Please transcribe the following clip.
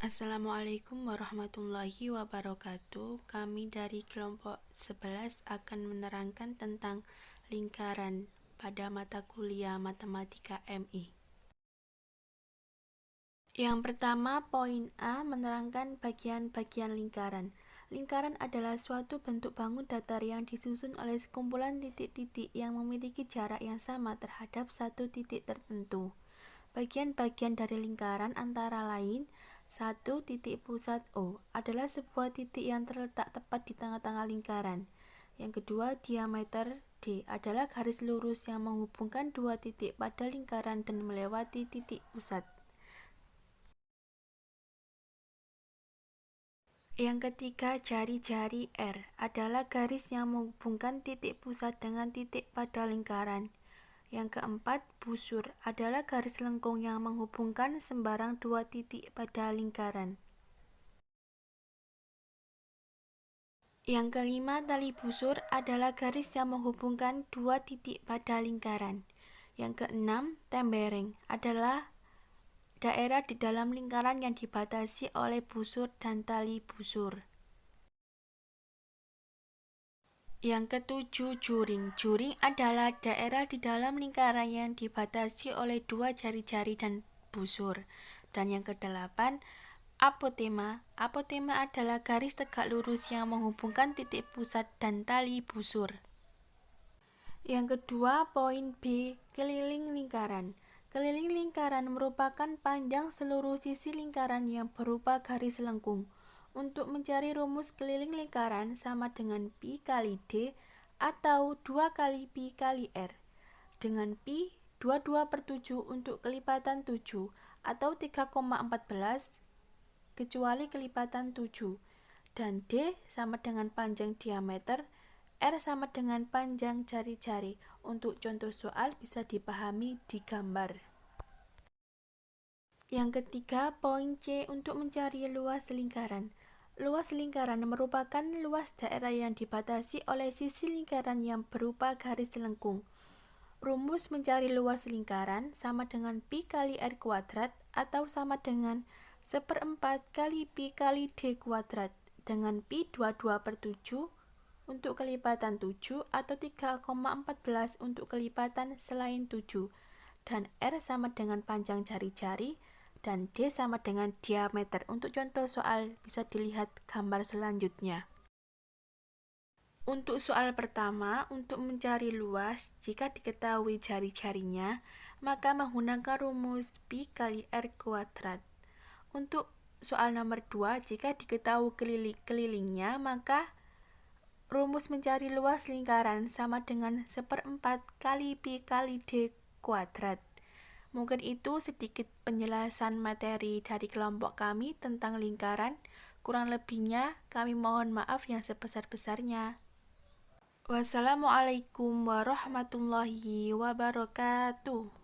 Assalamualaikum warahmatullahi wabarakatuh. Kami dari kelompok 11 akan menerangkan tentang lingkaran pada mata kuliah Matematika MI. Yang pertama, poin A menerangkan bagian-bagian lingkaran. Lingkaran adalah suatu bentuk bangun datar yang disusun oleh sekumpulan titik-titik yang memiliki jarak yang sama terhadap satu titik tertentu. Bagian-bagian dari lingkaran antara lain: 1. Titik pusat O adalah sebuah titik yang terletak tepat di tengah-tengah lingkaran. Yang kedua, diameter D adalah garis lurus yang menghubungkan dua titik pada lingkaran dan melewati titik pusat. Yang ketiga, jari-jari R adalah garis yang menghubungkan titik pusat dengan titik pada lingkaran. Yang keempat, busur adalah garis lengkung yang menghubungkan sembarang dua titik pada lingkaran. Yang kelima, tali busur adalah garis yang menghubungkan dua titik pada lingkaran. Yang keenam, tembereng adalah daerah di dalam lingkaran yang dibatasi oleh busur dan tali busur. Yang ketujuh, juring. Juring adalah daerah di dalam lingkaran yang dibatasi oleh dua jari-jari dan busur. Dan yang kedelapan, apotema. Apotema adalah garis tegak lurus yang menghubungkan titik pusat dan tali busur. Yang kedua, poin B, keliling lingkaran. Keliling lingkaran merupakan panjang seluruh sisi lingkaran yang berupa garis lengkung. Untuk mencari rumus keliling lingkaran sama dengan Pi kali D atau 2 kali Pi kali R. Dengan Pi 22/7 untuk kelipatan 7 atau 3,14 kecuali kelipatan 7. Dan D sama dengan panjang diameter, R sama dengan panjang jari-jari. Untuk contoh soal bisa dipahami di gambar. Yang ketiga, poin C untuk mencari luas lingkaran. Luas lingkaran merupakan luas daerah yang dibatasi oleh sisi lingkaran yang berupa garis lengkung. Rumus mencari luas lingkaran sama dengan Pi kali R kuadrat atau sama dengan 1/4 kali Pi kali D kuadrat dengan Pi 22/7 untuk kelipatan 7 atau 3,14 untuk kelipatan selain 7, dan R sama dengan panjang jari-jari, dan D sama dengan diameter. Untuk contoh soal bisa dilihat gambar selanjutnya. Untuk soal pertama, untuk mencari luas, jika diketahui jari-jarinya, maka menggunakan rumus Pi kali R kuadrat. Untuk soal nomor 2, jika diketahui kelilingnya, maka rumus mencari luas lingkaran sama dengan 1/4 kali Pi kali D kuadrat. Mungkin itu sedikit penjelasan materi dari kelompok kami tentang lingkaran. Kurang lebihnya kami mohon maaf yang sebesar-besarnya. Wassalamualaikum warahmatullahi wabarakatuh.